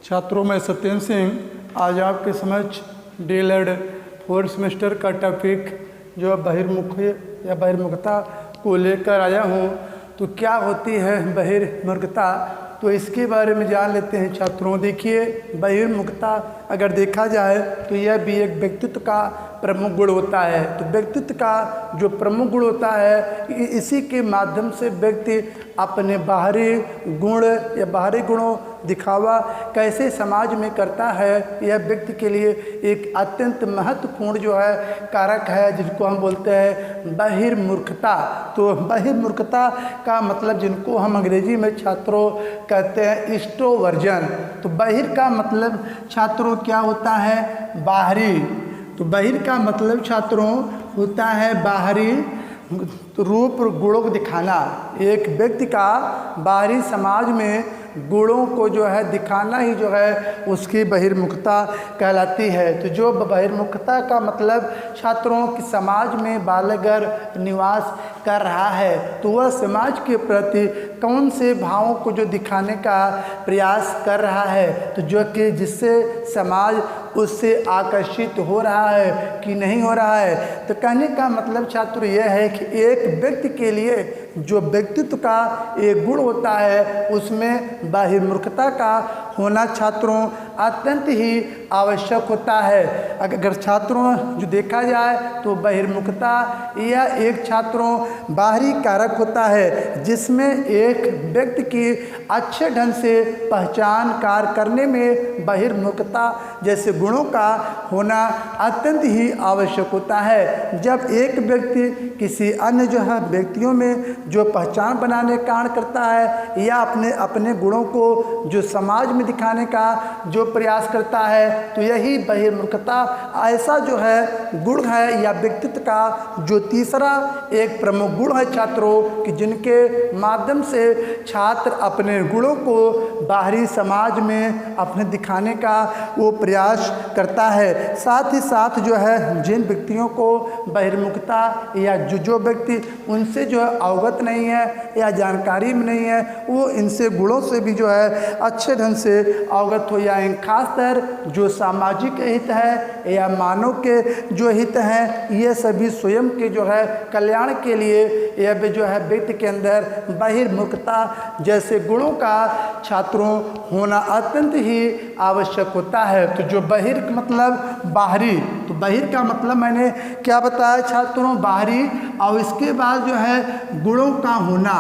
छात्रों, मैं सत्येंद्र सिंह आज आपके समक्ष डीएलएड 4th सेमेस्टर का टॉपिक जो बहिर्मुखी या बहिर्मुखता को लेकर आया हूँ। तो क्या होती है बहिर्मुखता, तो इसके बारे में जान लेते हैं छात्रों। देखिए, बहिर्मुखता अगर देखा जाए तो यह भी एक व्यक्तित्व का प्रमुख गुण होता है। तो व्यक्तित्व का जो प्रमुख गुण होता है, इसी के माध्यम से व्यक्ति अपने बाहरी गुण या बाहरी गुणों दिखावा कैसे समाज में करता है, यह व्यक्ति के लिए एक अत्यंत महत्वपूर्ण जो है कारक है, जिसको हम बोलते हैं बहिर्मुखता। तो बहिर्मुखता का मतलब जिनको हम अंग्रेजी में छात्रों कहते हैं एक्सट्रोवर्जन। तो बहिर का मतलब छात्रों क्या होता है? बाहरी। तो बहिर का मतलब छात्रों होता है बाहरी रूप गुणों को दिखाना। एक व्यक्ति का बाहरी समाज में गुणों को जो है दिखाना ही जो है उसकी बहिर्मुखता कहलाती है। तो जो बहिर्मुखता का मतलब छात्रों की समाज में बालक निवास कर रहा है, तो वह समाज के प्रति कौन से भावों को जो दिखाने का प्रयास कर रहा है, तो जो कि जिससे समाज उससे आकर्षित हो रहा है कि नहीं हो रहा है। तो कहने का मतलब छात्र यह है कि एक व्यक्ति के लिए जो व्यक्तित्व का एक गुण होता है, उसमें बहिर्मुखता का होना छात्रों अत्यंत ही आवश्यक होता है। अगर छात्रों जो देखा जाए तो बहिर्मुखता यह एक छात्रों बाहरी कारक होता है, जिसमें एक व्यक्ति की अच्छे ढंग से पहचान कार्य करने में बहिर्मुखता जैसे गुणों का होना अत्यंत ही आवश्यक होता है। जब एक व्यक्ति किसी अन्य जो है व्यक्तियों में जो पहचान बनाने का कार्य करता है या अपने गुणों को जो समाज में दिखाने का जो प्रयास करता है, तो यही बहिर्मुखता ऐसा जो है गुण है या व्यक्तित्व का जो तीसरा एक प्रमुख गुण है छात्रों, कि जिनके माध्यम से छात्र अपने गुणों को बाहरी समाज में अपने दिखाने का वो प्रयास करता है। साथ ही साथ जो है जिन व्यक्तियों को बहिर्मुखता या जो व्यक्ति उनसे जो है अवगत नहीं है या जानकारी में नहीं है, वो इनसे गुणों से भी जो है अच्छे ढंग से अवगत हो जाएं। खासकर जो सामाजिक हित है या मानव के जो हित हैं, ये सभी स्वयं के जो है कल्याण के लिए यह भी जो है व्यक्ति के अंदर बहिर्मुखता जैसे गुणों का छात्रों होना अत्यंत ही आवश्यक होता है। तो जो बहिर मतलब बाहरी, तो बहिर का मतलब मैंने क्या बताया छात्रों? बाहरी। और इसके बाद जो है गुणों का होना,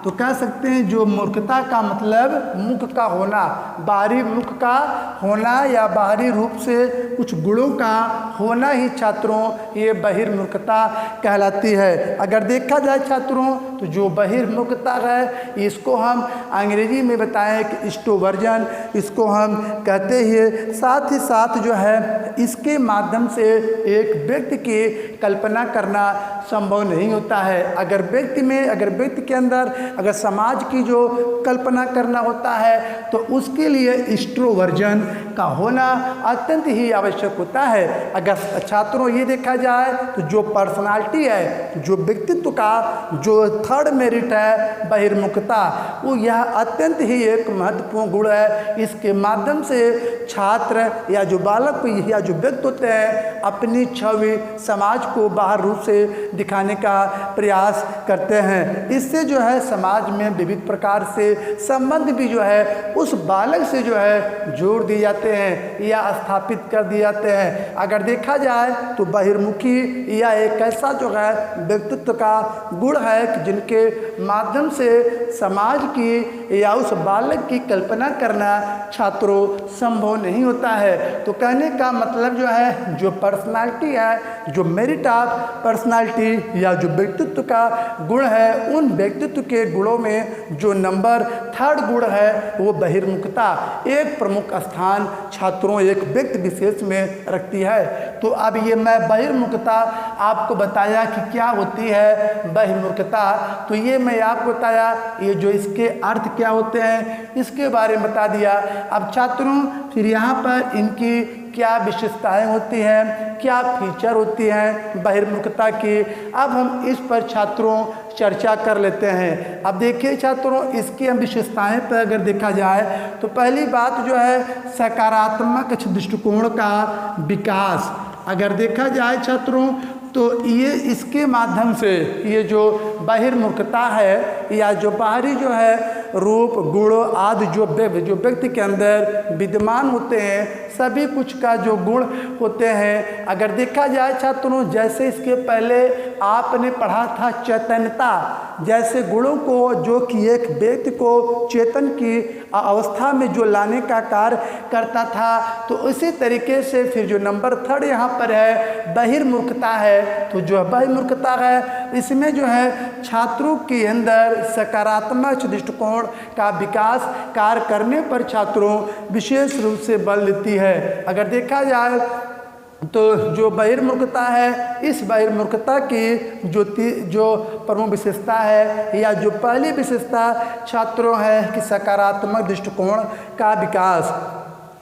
तो कह सकते हैं जो मूर्खता का मतलब मुख का होना, बाहरी मुख का होना या बाहरी रूप से कुछ गुणों का होना ही छात्रों ये बहिर्मुखता कहलाती है। अगर देखा जाए छात्रों तो जो बहिर्मुखता है, इसको हम अंग्रेजी में बताएं कि एक्सट्रोवर्जन, इसको हम कहते हैं। साथ ही साथ जो है इसके माध्यम से एक व्यक्ति की कल्पना करना संभव नहीं होता है। अगर व्यक्ति के अंदर अगर समाज की जो कल्पना करना होता है, तो उसके लिए एक्सट्रोवर्जन का होना अत्यंत ही आवश्यक होता है। अगर छात्रों ये देखा जाए तो जो पर्सनालिटी है, जो व्यक्तित्व का जो थर्ड मेरिट है बहिर्मुखता, वो यह अत्यंत ही एक महत्वपूर्ण गुण है। इसके माध्यम से छात्र या जो बालक या जो व्यक्ति होते हैं अपनी छवि समाज को बाहर रूप से दिखाने का प्रयास करते हैं। इससे जो है समाज में विविध प्रकार से संबंध भी जो है उस बालक से जो है जोड़ दिए जाते हैं या स्थापित कर दिए जाते हैं। अगर देखा जाए तो बहिर्मुखी या एक ऐसा जो है व्यक्तित्व का गुण है कि जिनके माध्यम से समाज की या उस बालक की कल्पना करना छात्रों संभव नहीं होता है। तो कहने का मतलब जो है जो पर्सनालिटी है, जो मेरिट ऑफ पर्सनालिटी या जो व्यक्तित्व का गुण है, उन व्यक्तित्व के गुणों में जो नंबर थर्ड गुण है वो बहिर्मुखता एक प्रमुख स्थान छात्रों एक व्यक्ति विशेष में रखती है। तो अब ये मैं बहिर्मुखता आपको बताया कि क्या होती है बहिर्मुखता। तो ये मैं आपको बताया, ये जो इसके अर्थ क्या होते हैं इसके बारे में बता दिया। अब छात्रों फिर यहाँ पर इनकी क्या विशेषताएं होती हैं, क्या फीचर होती हैं बहिर्मुखता की, अब हम इस पर छात्रों चर्चा कर लेते हैं। अब देखिए छात्रों, इसकी हम विशेषताएं पर अगर देखा जाए तो पहली बात जो है सकारात्मक दृष्टिकोण का विकास। अगर देखा जाए छात्रों तो ये इसके माध्यम से ये जो बहिर्मुखता है या जो बाहरी जो है रूप गुण आदि जो व्यक्ति के अंदर विद्यमान होते हैं सभी कुछ का जो गुण होते हैं, अगर देखा जाए छात्रों जैसे इसके पहले आपने पढ़ा था चैतन्यता, जैसे गुणों को जो कि एक व्यक्ति को चेतन की अवस्था में जो लाने का कार्य करता था, तो उसी तरीके से फिर जो नंबर 3 यहाँ पर है बहिर्मुखता है। तो जो बहिर्मुखता है इसमें जो है छात्रों के अंदर सकारात्मक दृष्टिकोण का विकास कार्य करने पर छात्रों विशेष रूप से बल देती है। अगर देखा जाए तो जो बहिर्मुखता है, इस बहिर्मुखता की जो प्रमुख विशेषता है या जो पहली विशेषता छात्रों है कि सकारात्मक दृष्टिकोण का विकास।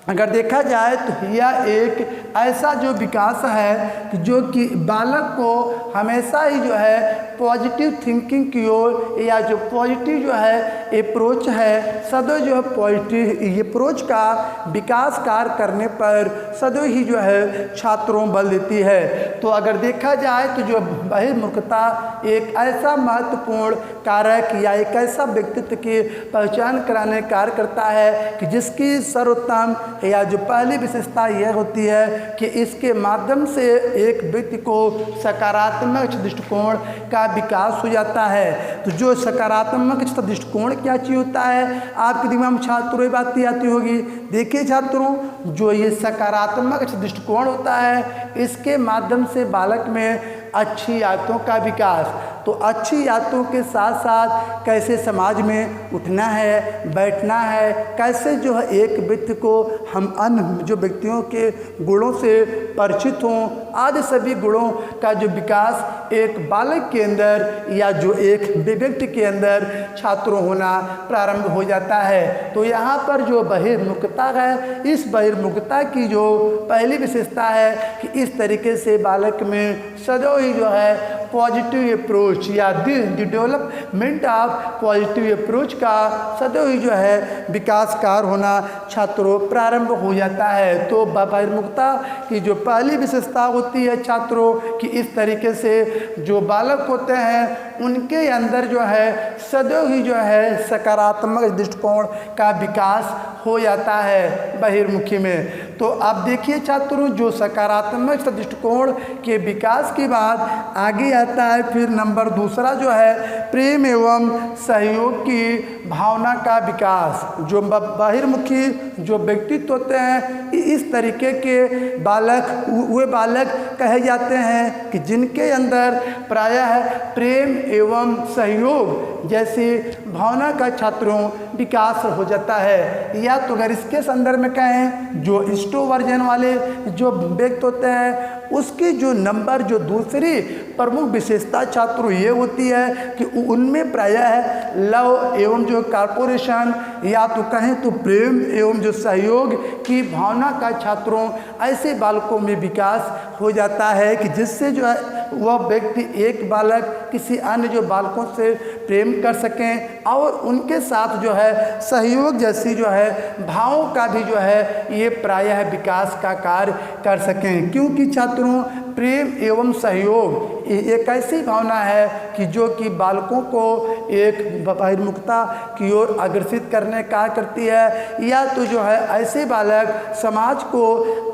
अगर देखा जाए तो यह एक ऐसा जो विकास है कि जो कि बालक को हमेशा ही जो है पॉजिटिव थिंकिंग की ओर या जो पॉजिटिव जो है अप्रोच है सदैव जो है पॉजिटिव अप्रोच का विकास कार्य करने पर सदैव ही जो है छात्रों बल देती है। तो अगर देखा जाए तो जो बहिर्मुखता एक ऐसा महत्वपूर्ण कारक या एक ऐसा व्यक्तित्व की पहचान कराने कार्य करता है कि जिसकी सर्वोत्तम या जो पहली विशेषता यह होती है कि इसके माध्यम से एक व्यक्ति को सकारात्मक दृष्टिकोण का विकास हो जाता है। तो जो सकारात्मक दृष्टिकोण क्या चीज़ होता है, आपके दिमाग में छात्रों ये बात आती होगी। देखिए छात्रों, जो ये सकारात्मक दृष्टिकोण होता है इसके माध्यम से बालक में अच्छी आदतों का विकास। तो अच्छी आदतों के साथ साथ कैसे समाज में उठना है, बैठना है, कैसे जो है एक व्यक्ति को हम अन्य जो व्यक्तियों के गुणों से परिचित हों, आदि सभी गुणों का जो विकास एक बालक के अंदर या जो एक व्यक्ति के अंदर छात्रों होना प्रारंभ हो जाता है। तो यहाँ पर जो बहिर्मुखता है, इस बहिर्मुखता की जो पहली विशेषता है कि इस तरीके से बालक में सदैव ही जो है पॉजिटिव अप्रोच या the development of positive approach का सदैव ही जो है विकास कार्य होना छात्रों प्रारंभ हो जाता है। तो बहिर्मुखता की जो पहली विशेषता होती है छात्रों कि इस तरीके से जो बालक होते हैं उनके अंदर जो है सदैव ही जो है सकारात्मक दृष्टिकोण का विकास हो जाता है बहिर्मुखी में। तो आप देखिए छात्रों, जो सकारात्मक दृष्टिकोण के विकास की बात आगे आता है। फिर नंबर 2 जो है प्रेम एवं सहयोग की भावना का विकास। जो बहिर्मुखी जो व्यक्तित्व होते हैं इस तरीके के बालक वे बालक कहे जाते हैं कि जिनके अंदर प्रायः प्रेम एवं सहयोग जैसी भावना का छात्रों विकास हो जाता है। या तो अगर इसके संदर्भ में कहें, जो इंट्रोवर्जन वाले जो व्यक्ति होते हैं उसकी जो नंबर जो दूसरी प्रमुख विशेषता छात्रों ये होती है कि उनमें प्रायः लव एवं जो कॉर्पोरेशन या तो कहें तो प्रेम एवं जो सहयोग की भावना का छात्रों ऐसे बालकों में विकास हो जाता है कि जिससे जो है वह व्यक्ति एक बालक किसी अन्य जो बालकों से प्रेम कर सकें और उनके साथ जो है सहयोग जैसी जो है भावों का भी जो है ये प्रायः विकास का कार्य कर सकें। क्योंकि छात्रों प्रेम एवं सहयोग एक ऐसी भावना है कि जो कि बालकों को एक बहिर्मुखता की ओर अग्रसित करने का करती है। या तो जो है ऐसे बालक समाज को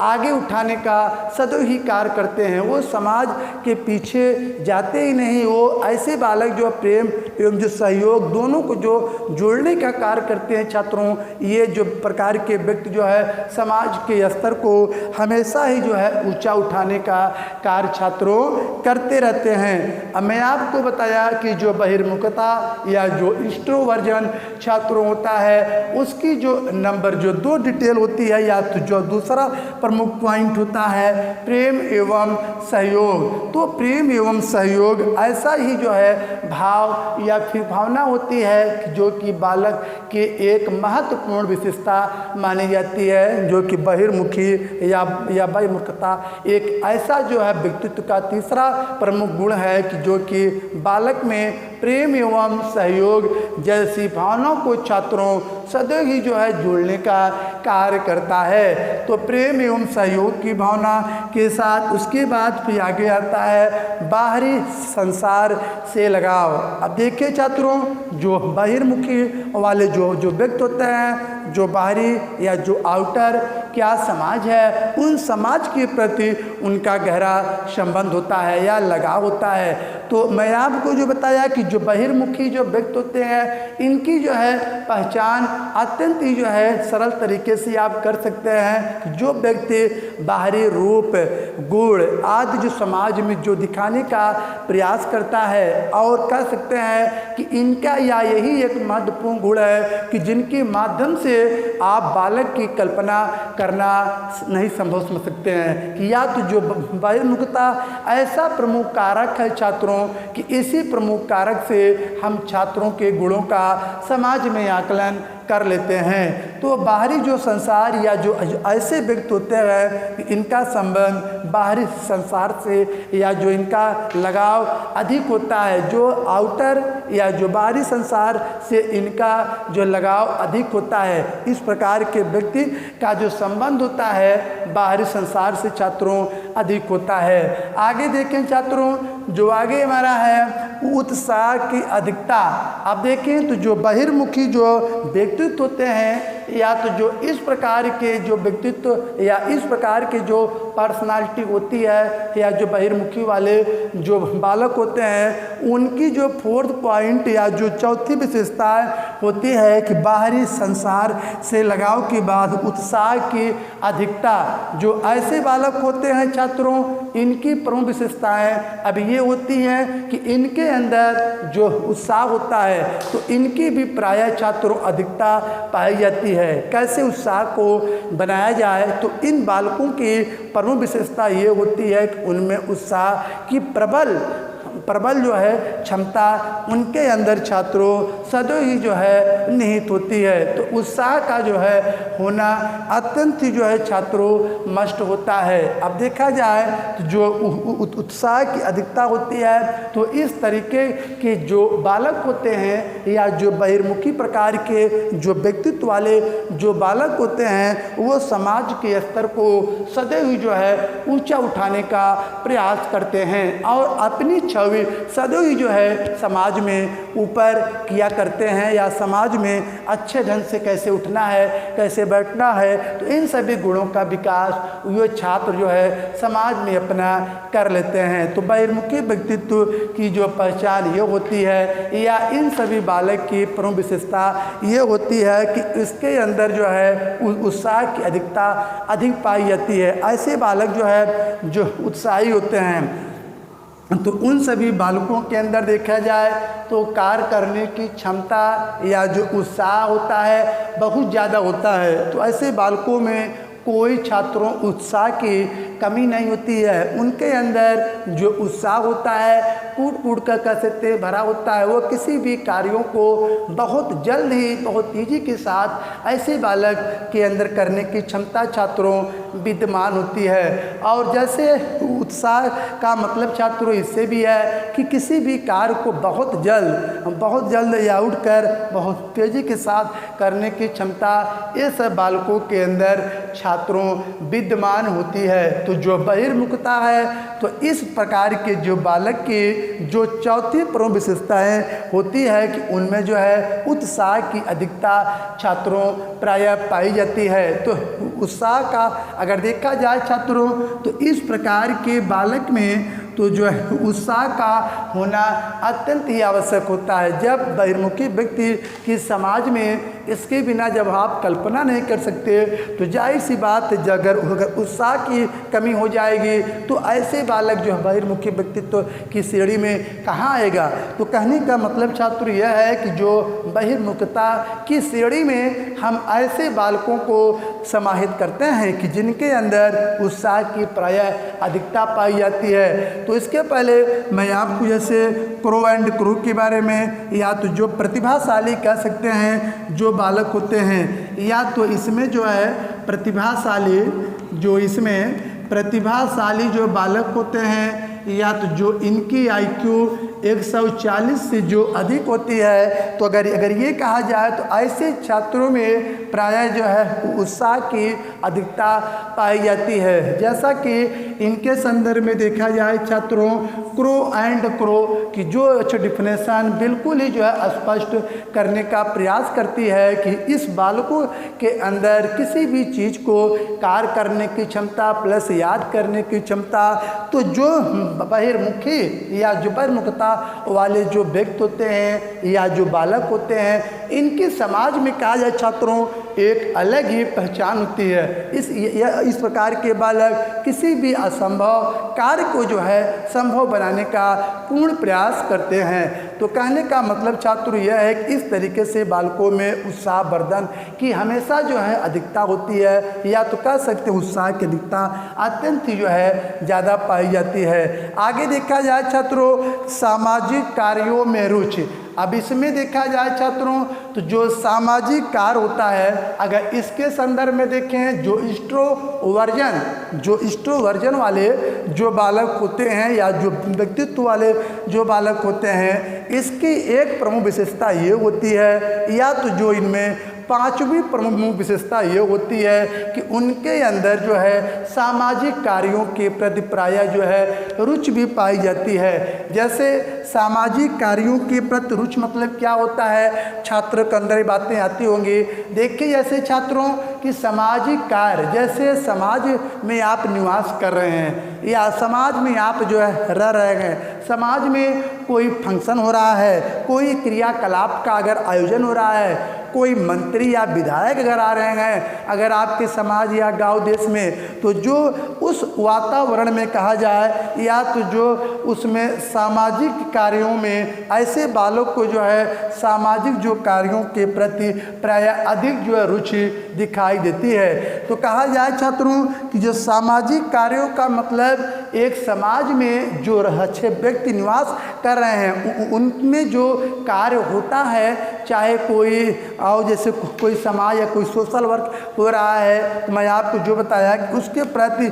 आगे उठाने का सदैव ही कार्य करते हैं, वो समाज के पीछे जाते ही नहीं, वो ऐसे बालक जो प्रेम एवं जो सहयोग दोनों को जो जोड़ने का कार्य करते हैं छात्रों। ये जो प्रकार के व्यक्ति जो है समाज के स्तर को हमेशा ही जो है ऊंचा उठाने का कार्य छात्रों करते रहते हैं। अब मैं आपको बताया कि जो बहिर्मुखता या जो इंट्रोवर्जन छात्रों होता है उसकी जो नंबर जो 2 डिटेल होती है, या तो जो दूसरा प्रमुख पॉइंट होता है प्रेम एवं सहयोग। तो प्रेम एवं सहयोग ऐसा ही जो है भाव या फिर भावना होती है जो कि बालक की एक महत्वपूर्ण विशेषता मानी जाती है, जो कि बहिर्मुखी या बहिर्मुखता एक ऐसा जो है व्यक्तित्व का तीसरा प्रमुख गुण है कि जो कि बालक में प्रेम एवं सहयोग जैसी भावनाओं को छात्रों सदैव ही जो है जोड़ने का कार्य करता है। तो प्रेम एवं सहयोग की भावना के साथ उसके बाद फिर आगे आता है बाहरी संसार से लगाव। अब देखिए छात्रों, जो बहिर्मुखी वाले जो व्यक्ति होते हैं, जो बाहरी या जो आउटर क्या समाज है, उन समाज के प्रति उनका गहरा संबंध होता है या लगाव होता है। तो मैं आपको जो बताया कि जो बहिर्मुखी जो व्यक्ति होते हैं इनकी जो है पहचान अत्यंत ही जो है सरल तरीके से आप कर सकते हैं कि जो व्यक्ति बाहरी रूप गुण आदि जो समाज में जो दिखाने का प्रयास करता है, और कह सकते हैं कि इनका या यही एक महत्वपूर्ण गुण है कि जिनके माध्यम से आप बालक की कल्पना करना नहीं संभव समझ सकते हैं कि या तो जो बहिर्मुखता ऐसा प्रमुख कारक है छात्रों कि इसी प्रमुख कारक से हम छात्रों के गुणों का समाज में आकलन कर लेते हैं। तो बाहरी जो संसार या जो ऐसे व्यक्ति होते हैं कि इनका संबंध बाहरी संसार से या जो इनका लगाव अधिक होता है, जो आउटर या जो बाहरी संसार से इनका जो लगाव अधिक होता है, इस प्रकार के व्यक्ति का जो संबंध होता है बाहरी संसार से छात्रों अधिक होता है। आगे देखें छात्रों, जो आगे हमारा है उत्साह की अधिकता। अब देखें तो जो बहिर्मुखी जो व्यक्तित्व होते हैं या तो जो इस प्रकार के जो व्यक्तित्व या इस प्रकार के जो पर्सनालिटी होती है या जो बहिर्मुखी वाले जो बालक होते हैं, उनकी जो 4th पॉइंट या जो चौथी विशेषता होती है कि बाहरी संसार से लगाव के बाद उत्साह की अधिकता। जो ऐसे बालक होते हैं छात्रों, इनकी प्रमुख विशेषताएं अब ये होती हैं कि इनके अंदर जो उत्साह होता है तो इनकी भी प्रायः छात्रों अधिकता पाई जाती है। कैसे उत्साह को बनाया जाए, तो इन बालकों की प्रमुख विशेषता ये होती है कि उनमें उत्साह की प्रबल जो है क्षमता उनके अंदर छात्रों सदैव ही जो है निहित होती है। तो उत्साह का जो है होना अत्यंत ही जो है छात्रों मस्ट होता है। अब देखा जाए तो जो उत्साह की अधिकता होती है, तो इस तरीके के जो बालक होते हैं या जो बहिर्मुखी प्रकार के जो व्यक्तित्व वाले जो बालक होते हैं, वो समाज के स्तर को सदैव ही जो है ऊंचा उठाने का प्रयास करते हैं और अपनी छवि सदैव ही जो है समाज में ऊपर किया करते हैं या समाज में अच्छे ढंग से कैसे उठना है, कैसे बैठना है, तो इन सभी गुणों का विकास ये छात्र जो है समाज में अपना कर लेते हैं। तो बहिर्मुखी व्यक्तित्व की जो पहचान ये होती है या इन सभी बालक की प्रमुख विशेषता ये होती है कि इसके अंदर जो है उत्साह की अधिकता अधिक पाई जाती है। ऐसे बालक जो है जो उत्साही होते हैं, तो उन सभी बालकों के अंदर देखा जाए तो कार्य करने की क्षमता या जो उत्साह होता है बहुत ज़्यादा होता है। तो ऐसे बालकों में कोई छात्रों उत्साह की कमी नहीं होती है। उनके अंदर जो उत्साह होता है कूट कूट कर कह सकते भरा होता है। वो किसी भी कार्यों को बहुत जल्द ही बहुत तेजी के साथ ऐसे बालक के अंदर करने की क्षमता छात्रों विद्यमान होती है। और जैसे उत्साह का मतलब छात्रों इससे भी है कि किसी भी कार्य को बहुत जल्द या उठकर बहुत तेज़ी के साथ करने की क्षमता ये सब बालकों के अंदर छात्रों विद्यमान होती है। तो जो बहिर्मुखता है, तो इस प्रकार के जो बालक की जो चौथी प्रमुख विशेषताएं होती है कि उनमें जो है उत्साह की अधिकता छात्रों प्रायः पाई जाती है। तो उत्साह का अगर देखा जाए छात्रों, तो इस प्रकार के बालक में तो जो है उत्साह का होना अत्यंत ही आवश्यक होता है। जब बहिर्मुखी व्यक्ति की समाज में इसके बिना जब आप कल्पना नहीं कर सकते तो जाहिर सी बात है, अगर उत्साह की कमी हो जाएगी तो ऐसे बालक जो बहिर्मुखी व्यक्तित्व की श्रेणी में कहाँ आएगा। तो कहने का मतलब छात्र यह है कि जो बहिर्मुखता की श्रेणी में हम ऐसे बालकों को समाहित करते हैं कि जिनके अंदर उत्साह की प्रायः अधिकता पाई जाती है। तो इसके पहले मैं आपको जैसे क्रो एंड क्रू के बारे में, या तो जो प्रतिभाशाली कह सकते हैं जो बालक होते हैं, या तो इसमें जो है प्रतिभाशाली जो बालक होते हैं, या तो जो इनकी IQ 140 से जो अधिक होती है। तो अगर ये कहा जाए तो ऐसे छात्रों में प्रायः जो है उत्साह की अधिकता पाई जाती है। जैसा कि इनके संदर्भ में देखा जाए छात्रों, क्रो एंड क्रो की जो अच्छी डिफिनेशन बिल्कुल ही जो है स्पष्ट करने का प्रयास करती है कि इस बालकों के अंदर किसी भी चीज़ को कार्य करने की क्षमता प्लस याद करने की क्षमता। तो जो बहिर्मुखी या जो बहिर्मुखता वाले जो व्यक्ति होते हैं या जो बालक होते हैं, इनकी समाज में कहा जाए छात्रों एक अलग ही पहचान होती है। इस प्रकार के बालक किसी भी असंभव कार्य को जो है संभव बनाने का पूर्ण प्रयास करते हैं। तो कहने का मतलब छात्र यह है कि इस तरीके से बालकों में उत्साह वर्धन की हमेशा जो है अधिकता होती है, या तो कह सकते हैं उत्साह की अधिकता अत्यंत ही जो है ज़्यादा पाई जाती है। आगे देखा जाए छात्रों, सामाजिक कार्यों में रुचि। अब इसमें देखा जाए छात्रों तो जो सामाजिक कार्य होता है, अगर इसके संदर्भ में देखें, जो एक्सट्रोवर्जन वाले जो बालक होते हैं या जो व्यक्तित्व वाले जो बालक होते हैं, इसकी एक प्रमुख विशेषता ये होती है, या तो जो इनमें पांचवी प्रमुख विशेषता ये होती है कि उनके अंदर जो है सामाजिक कार्यों के प्रति प्रायः जो है रुचि भी पाई जाती है। जैसे सामाजिक कार्यों के प्रति रुचि मतलब क्या होता है, छात्र के अंदर बातें आती होंगी। देखिए जैसे छात्रों कि सामाजिक कार्य, जैसे समाज में आप निवास कर रहे हैं या समाज में आप जो है रह रहे हैं, समाज में कोई फंक्शन हो रहा है, कोई क्रियाकलाप का अगर आयोजन हो रहा है, कोई मंत्री या विधायक अगर आ रहे हैं अगर आपके समाज या गांव देश में, तो जो उस वातावरण में कहा जाए या तो जो उसमें सामाजिक कार्यों में ऐसे बालक को जो है सामाजिक जो कार्यों के प्रति प्रायः अधिक जो है रुचि दिखाई देती है। तो कहा जाए छात्रों कि जो सामाजिक कार्यों का मतलब एक समाज में जो अच्छे व्यक्ति निवास कर रहे हैं उनमें जो कार्य होता है, चाहे कोई और जैसे कोई समाज या कोई सोशल वर्क हो रहा है, तो मैं आपको जो बताया कि उसके प्रति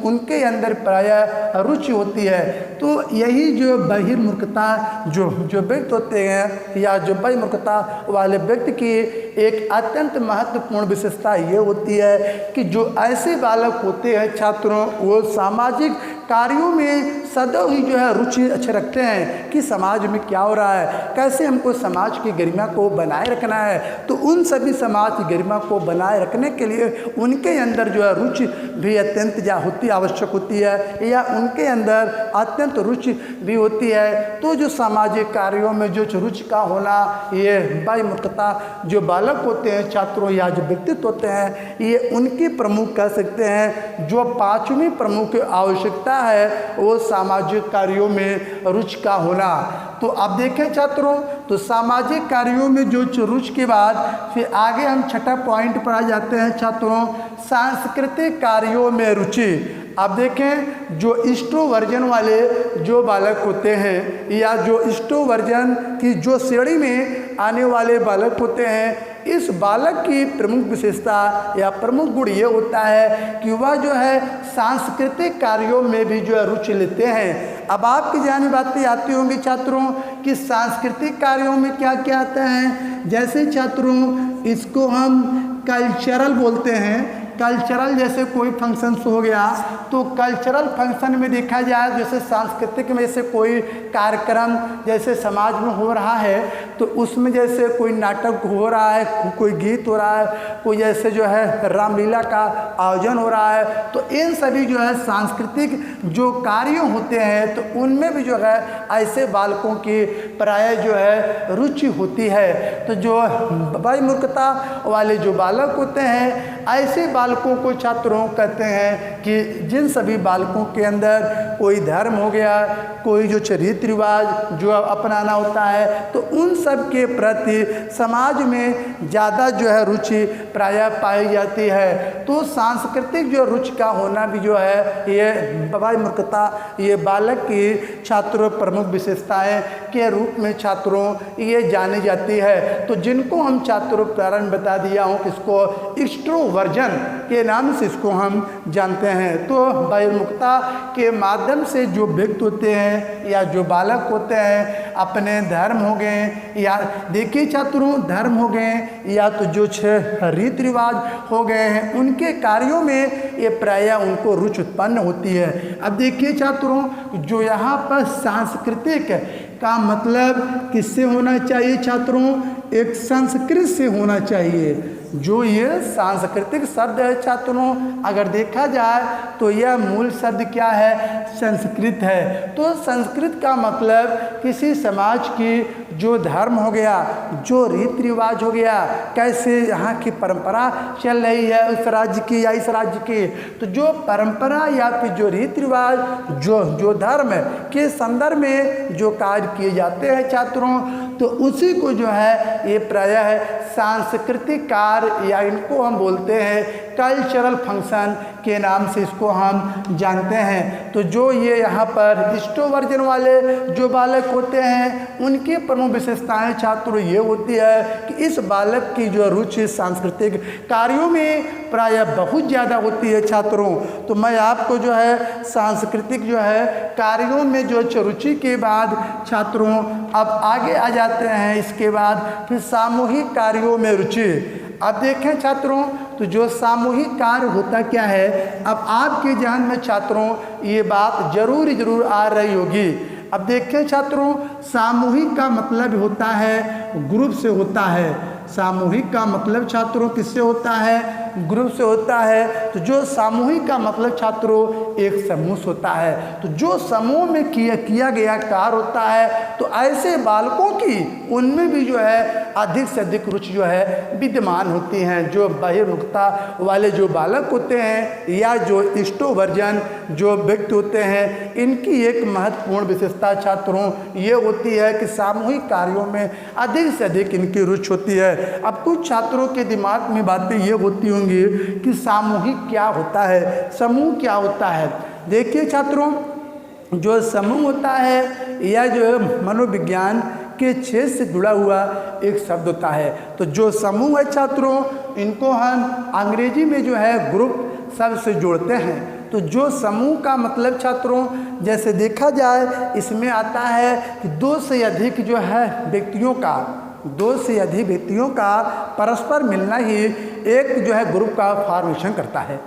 उनके अंदर प्रायः रुचि होती है। तो यही जो बहिर्मुखता जो व्यक्ति होते हैं या जो बहिर्मुखता वाले व्यक्ति की एक अत्यंत महत्वपूर्ण विशेषता ये होती है कि जो ऐसे बालक होते हैं छात्रों, वो सामाजिक कार्यों में सदैव ही जो है रुचि अच्छे रखते हैं कि समाज में क्या हो रहा है, कैसे हमको समाज की गरिमा को बनाए रखना है। तो उन सभी समाज की गरिमा को बनाए रखने के लिए उनके अंदर जो है रुचि भी अत्यंत आवश्यक होती है, या उनके अंदर अत्यंत रुचि भी होती है। तो जो सामाजिक कार्यों में जो रुचि का होना, ये बहिर्मुखता जो बालक होते हैं छात्रों या जो व्यक्तित्व होते हैं, ये उनकी प्रमुख कह सकते हैं जो पांचवी प्रमुख आवश्यकता है, वो सामाजिक कार्यों में रुचि का होना। तो अब देखें छात्रों, तो सामाजिक कार्यों में जो रुचि के बाद फिर आगे हम छठा पॉइंट पर आ जाते हैं छात्रों, सांस्कृतिक कार्यों में रुचि। अब देखें जो एक्सट्रोवर्जन वाले जो बालक होते हैं या जो एक्सट्रोवर्जन की जो श्रेणी में आने वाले बालक होते हैं, इस बालक की प्रमुख विशेषता या प्रमुख गुण ये होता है कि वह जो है सांस्कृतिक कार्यों में भी जो है रुचि लेते हैं। अब आपकी जानी बातें आती होंगी छात्रों कि सांस्कृतिक कार्यों में क्या क्या आता है। जैसे छात्रों इसको हम कल्चरल बोलते हैं। कल्चरल जैसे कोई फंक्शन हो गया, तो कल्चरल फंक्शन में देखा जाए जैसे सांस्कृतिक में से कोई कार्यक्रम जैसे समाज में हो रहा है, तो उसमें जैसे कोई नाटक हो रहा है, कोई गीत हो रहा है, कोई जैसे जो है रामलीला का आयोजन हो रहा है, तो इन सभी जो है सांस्कृतिक जो कार्य होते हैं तो उनमें भी जो है ऐसे बालकों की प्राय जो है रुचि होती है। तो जो बहिर्मुखता वाले जो बालक होते हैं ऐसे बालकों को छात्रों कहते हैं कि जिन सभी बालकों के अंदर कोई धर्म हो गया, कोई जो रीति रिवाज जो अपनाना होता है, तो उन सब के प्रति समाज में ज़्यादा जो है रुचि प्रायः पाई जाती है। तो सांस्कृतिक जो रुचि का होना भी जो है ये बहिर्मुखता ये बालक की छात्रों प्रमुख विशेषताएं के रूप में छात्रों ये जानी जाती है। तो जिनको हम छात्रों प्रारंभ बता दिया हूँ कि इसको एक्सट्रोवर्जन के नाम से इसको हम जानते हैं। तो बहिर्मुखता के माध्यम से जो व्यक्ति होते हैं या जो बालक होते हैं अपने धर्म हो गए या देखिए छात्रों धर्म हो गए या तो जो रीति रिवाज हो गए हैं उनके कार्यों में ये प्रायः उनको रुचि उत्पन्न होती है। अब देखिए छात्रों जो यहाँ पर सांस्कृतिक का मतलब किससे होना चाहिए छात्रों, एक संस्कृत से होना चाहिए। जो ये सांस्कृतिक शब्द है छात्रों अगर देखा जाए तो यह मूल शब्द क्या है, संस्कृत है। तो संस्कृत का मतलब किसी समाज की जो धर्म हो गया, जो रीति रिवाज हो गया, कैसे यहाँ की परंपरा चल रही है उस राज्य की या इस राज्य की, तो जो परंपरा या फिर जो रीति रिवाज जो धर्म के संदर्भ में जो कार्य किए जाते हैं छात्रों, तो उसी को जो है ये प्रायः सांस्कृतिक कार्य या इनको हम बोलते हैं कल्चरल फंक्शन के नाम से इसको हम जानते हैं। तो जो ये यहाँ पर एक्सट्रोवर्जन वाले जो बालक होते हैं उनकी प्रमुख विशेषताएं छात्रों ये होती है कि इस बालक की जो रुचि सांस्कृतिक कार्यों में प्रायः बहुत ज़्यादा होती है छात्रों। तो मैं आपको जो है सांस्कृतिक जो है कार्यों में जो रुचि के बाद छात्रों अब आगे आ जाते हैं, इसके बाद फिर सामूहिक कार्यों में रुचि। अब देखें छात्रों तो जो सामूहिक कार्य होता क्या है, अब आपके ध्यान में छात्रों ये बात जरूर आ रही होगी। अब देखें छात्रों सामूहिक का मतलब होता है ग्रुप से होता है। सामूहिक का मतलब छात्रों किससे होता है, ग्रुप से होता है। तो जो सामूहिक का मतलब छात्रों एक समूह से होता है। तो जो समूह में किया गया कार्य होता है तो ऐसे बालकों की उनमें भी जो है अधिक से अधिक रुचि जो है विद्यमान होती हैं। जो बहिर्मुखता वाले जो बालक होते हैं या जो एक्सट्रोवर्जन जो व्यक्ति होते हैं इनकी एक महत्वपूर्ण विशेषता छात्रों ये होती है कि सामूहिक कार्यों में अधिक से अधिक इनकी रुचि होती है। अब कुछ छात्रों के दिमाग में बातें ये होती होंगी कि सामूहिक क्या होता है, समूह क्या होता है। देखिए छात्रों जो समूह होता है या जो मनोविज्ञान के क्षेत्र से जुड़ा हुआ एक शब्द होता है। तो जो समूह है छात्रों इनको हम अंग्रेजी में जो है ग्रुप शब्द से जोड़ते हैं। तो जो समूह का मतलब छात्रों जैसे देखा जाए इसमें आता है कि दो से अधिक जो है व्यक्तियों का परस्पर मिलना ही एक जो है ग्रुप का फॉर्मेशन करता है।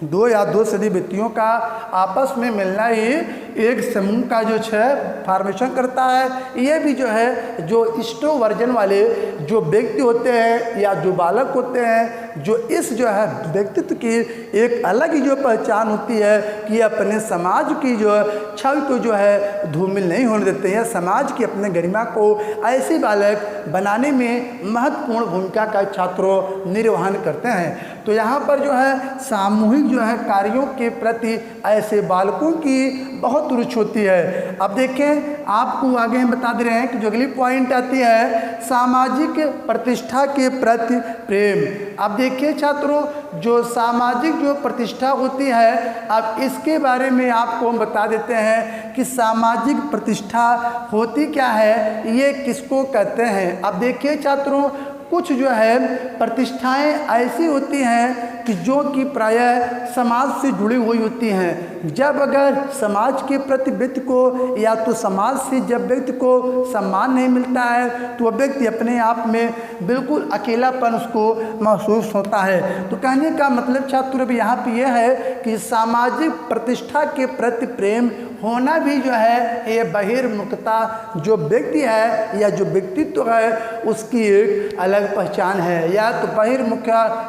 दो या दो से अधिक व्यक्तियों का आपस में मिलना ही एक समूह का जो है फॉर्मेशन करता है। ये भी जो है जो एक्सट्रोवर्जन वाले जो व्यक्ति होते हैं या जो बालक होते हैं जो इस जो है व्यक्तित्व की एक अलग ही जो पहचान होती है कि अपने समाज की जो छवि को जो है धूमिल नहीं होने देते हैं। समाज की अपने गरिमा को ऐसे बालक बनाने में महत्वपूर्ण भूमिका का छात्रों निर्वहन करते हैं। तो यहाँ पर जो है सामूहिक जो है कार्यों के प्रति ऐसे बालकों की बहुत रुचि होती है। अब देखें आपको आगे हम बता दे रहे हैं कि जो अगली पॉइंट आती है सामाजिक प्रतिष्ठा के प्रति प्रेम। अब देखिए छात्रों जो सामाजिक जो प्रतिष्ठा होती है अब इसके बारे में आपको हम बता देते हैं कि सामाजिक प्रतिष्ठा होती क्या है, ये किसको कहते हैं। अब देखिए छात्रों कुछ जो है प्रतिष्ठाएं ऐसी होती हैं कि जो कि प्रायः समाज से जुड़ी हुई होती हैं। जब अगर समाज के प्रति व्यक्ति को या तो समाज से जब व्यक्ति को सम्मान नहीं मिलता है तो वह व्यक्ति अपने आप में बिल्कुल अकेलापन उसको महसूस होता है। तो कहने का मतलब छात्र भी यहाँ पे यह है कि सामाजिक प्रतिष्ठा के प्रति प्रेम होना भी जो है ये बहिर्मुखता जो व्यक्ति है या जो व्यक्तित्व है उसकी एक अलग पहचान है। या तो बहिर्मुख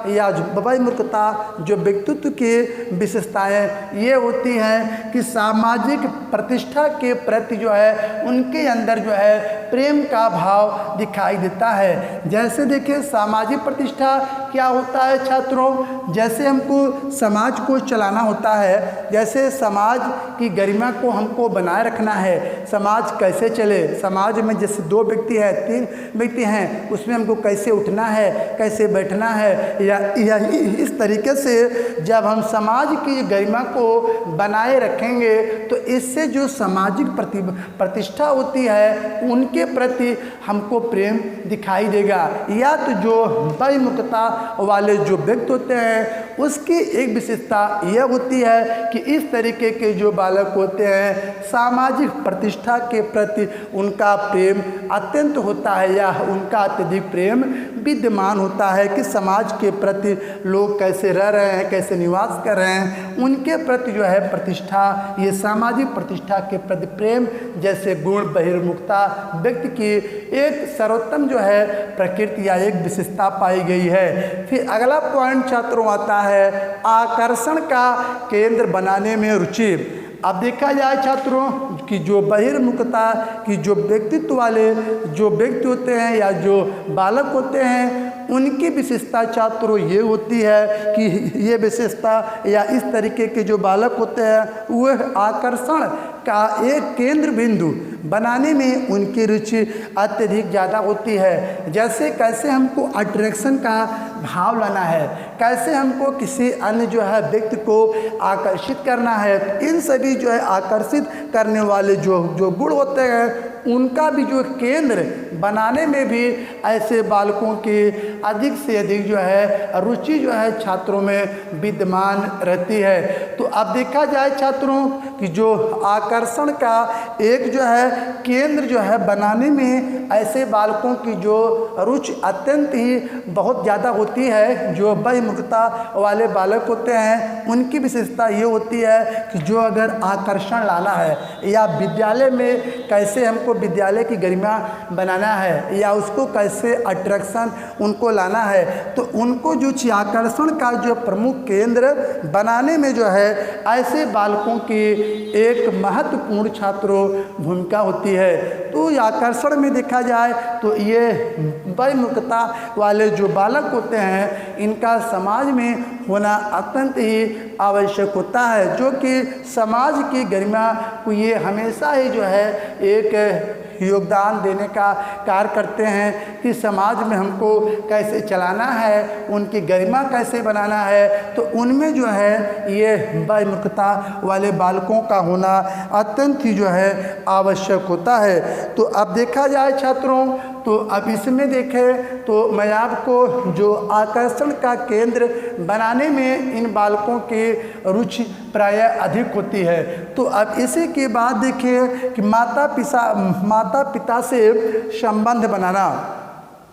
या बहिर्मुखता जो व्यक्तित्व की विशेषताएं ये होती हैं कि सामाजिक प्रतिष्ठा के प्रति जो है उनके अंदर जो है प्रेम का भाव दिखाई देता है। जैसे देखिए सामाजिक प्रतिष्ठा क्या होता है छात्रों, जैसे हमको समाज को चलाना होता है, जैसे समाज की गरिमा को हमको बनाए रखना है, समाज कैसे चले, समाज में जैसे 2 व्यक्ति हैं 3 व्यक्ति हैं उसमें हमको कैसे उठना है, कैसे बैठना है, या इस तरीके से जब हम समाज की गरिमा को बनाए रखेंगे तो इससे जो सामाजिक प्रतिष्ठा होती है उनके प्रति हमको प्रेम दिखाई देगा। या तो जो बहिर्मुखता वाले जो व्यक्ति होते हैं उसकी एक विशेषता यह होती है कि इस तरीके के जो बालक होते हैं सामाजिक प्रतिष्ठा के प्रति उनका प्रेम अत्यंत होता है या उनका अत्यधिक प्रेम विद्यमान होता है कि समाज के प्रति लोग कैसे रह रहे हैं, कैसे निवास कर रहे हैं, उनके प्रति जो है प्रतिष्ठा, ये सामाजिक प्रतिष्ठा के प्रति प्रेम जैसे गुण बहिर्मुखता व्यक्ति की एक सर्वोत्तम जो है प्रकृति या एक विशेषता पाई गई है। फिर अगला पॉइंट छात्रों आता है आकर्षण का केंद्र बनाने में रुचि। अब देखा जाए छात्रों कि जो बहिर्मुखता की जो व्यक्तित्व वाले जो व्यक्ति होते हैं या जो बालक होते हैं उनकी विशेषता छात्रों ये होती है कि ये विशेषता या इस तरीके के जो बालक होते हैं वह आकर्षण का एक केंद्र बिंदु बनाने में उनकी रुचि अत्यधिक ज़्यादा होती है। जैसे कैसे हमको अट्रैक्शन का भाव लाना है, कैसे हमको किसी अन्य जो है व्यक्ति को आकर्षित करना है, इन सभी जो है आकर्षित करने वाले जो गुण होते हैं उनका भी जो केंद्र बनाने में भी ऐसे बालकों की अधिक से अधिक जो है रुचि जो है छात्रों में विद्यमान रहती है। तो अब देखा जाए छात्रों कि जो आकर्षण का एक जो है केंद्र जो है बनाने में ऐसे बालकों की जो रुचि अत्यंत ही बहुत ज़्यादा होती है। जो बहिर्मुखता वाले बालक होते हैं उनकी विशेषता ये होती है कि जो अगर आकर्षण लाना है या विद्यालय में कैसे हमको विद्यालय की गरिमा बनाना है या उसको कैसे अट्रैक्शन उनको लाना है तो उनको जो आकर्षण का जो प्रमुख केंद्र बनाने में जो है ऐसे बालकों की एक महत्वपूर्ण छात्रों भूमिका होती है। तो आकर्षण में देखा जाए तो ये बहिर्मुखता वाले जो बालक होते हैं इनका समाज में होना अत्यंत ही आवश्यक होता है, जो कि समाज की गरिमा को ये हमेशा ही जो है एक योगदान देने का कार्य करते हैं कि समाज में हमको कैसे चलाना है, उनकी गरिमा कैसे बनाना है। तो उनमें जो है ये बहिर्मुखता वाले बालकों का होना अत्यंत ही जो है आवश्यक होता है। तो अब देखा जाए छात्रों तो अब इसमें देखें तो मैं आपको जो आकर्षण का केंद्र बनाने में इन बालकों की रुचि प्रायः अधिक होती है। तो अब इसी के बाद देखिए कि माता पिता से संबंध बनाना।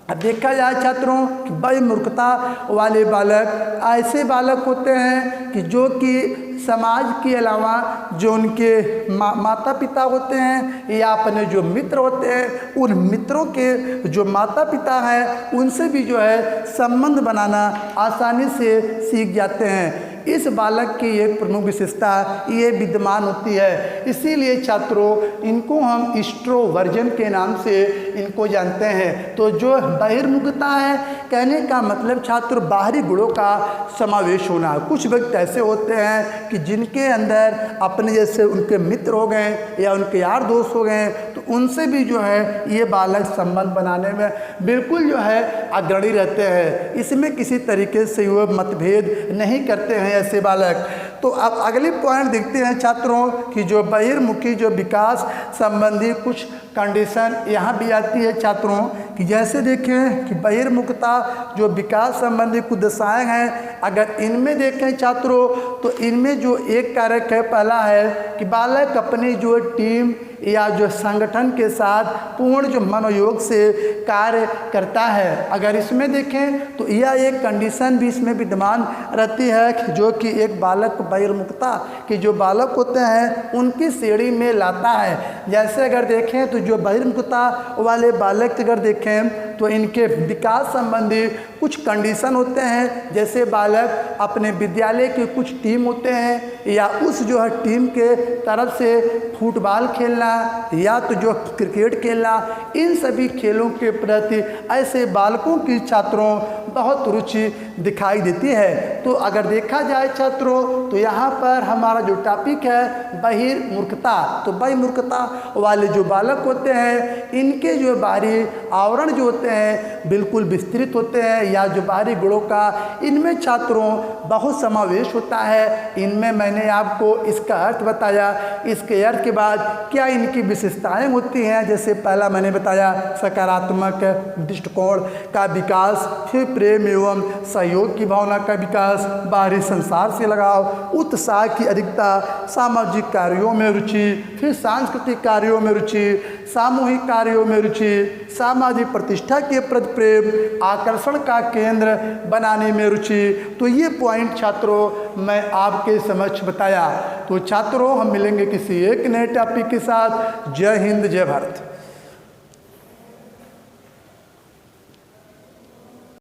अब देखा जाए छात्रों कि बहिर्मुखता वाले बालक ऐसे बालक होते हैं कि जो कि समाज के अलावा जो उनके माता पिता होते हैं या अपने जो मित्र होते हैं उन मित्रों के जो माता पिता हैं उनसे भी जो है संबंध बनाना आसानी से सीख जाते हैं। इस बालक की एक प्रमुख विशेषता ये विद्यमान होती है। इसीलिए छात्रों इनको हम एक्सट्रोवर्जन के नाम से इनको जानते हैं। तो जो बहिर्मुखता है कहने का मतलब छात्र बाहरी गुणों का समावेश होना। कुछ व्यक्ति ऐसे होते हैं कि जिनके अंदर अपने जैसे उनके मित्र हो गए या उनके यार दोस्त हो गए तो उनसे भी जो है ये बालक संबंध बनाने में बिल्कुल जो है अग्रणी रहते हैं। इसमें किसी तरीके से वो मतभेद नहीं करते हैं ऐसे बालक। तो अब अगली पॉइंट देखते हैं छात्रों कि जो बहिर्मुखी जो विकास संबंधी कुछ कंडीशन यहाँ भी आती है छात्रों कि जैसे देखें कि बहिर्मुखता जो विकास संबंधी कुछ दशाएँ हैं, अगर इनमें देखें छात्रों तो इनमें जो एक कारक है पहला है कि बालक अपनी जो टीम या जो संगठन के साथ पूर्ण जो मनोयोग से कार्य करता है। अगर इसमें देखें तो यह एक कंडीशन भी इसमें विद्यमान रहती है कि जो कि एक बालक को बहिर्मुखता कि जो बालक होते हैं उनकी श्रेणी में लाता है। जैसे अगर देखें तो जो बहिर्मुखता वाले बालक अगर देखें तो इनके विकास संबंधी कुछ कंडीशन होते हैं। जैसे बालक अपने विद्यालय की कुछ टीम होते हैं या उस जो है टीम के तरफ से फुटबॉल खेलना या तो जो क्रिकेट खेलना, इन सभी खेलों के प्रति ऐसे बालकों की छात्रों बहुत रुचि दिखाई देती है। तो अगर देखा जाए छात्रों तो यहाँ पर हमारा जो टॉपिक है बहिर्मुखता, तो बहिर्मुखता वाले जो बालक होते हैं इनके जो बाहरी आवरण जो होते हैं बिल्कुल विस्तृत होते हैं, या जो बाहरी गुणों का इनमें छात्रों बहुत समावेश होता है। इनमें मैंने आपको इसका अर्थ बताया, इसके अर्थ के बाद क्या इनकी विशेषताएं होती हैं। जैसे पहला मैंने बताया सकारात्मक दृष्टिकोण का विकास, फिर प्रेम एवं सहयोग की भावना का विकास, बाहरी संसार से लगाव, उत्साह की अधिकता, सामाजिक कार्यों में रुचि, फिर सांस्कृतिक कार्यों में रुचि, सामूहिक कार्यों में रुचि, सामाजिक प्रतिष्ठा के प्रति प्रेम, आकर्षण का केंद्र बनाने में रुचि। तो ये पॉइंट छात्रों मैं आपके समक्ष बताया। तो छात्रों हम मिलेंगे किसी एक नए टॉपिक के साथ। जय हिंद, जय भारत।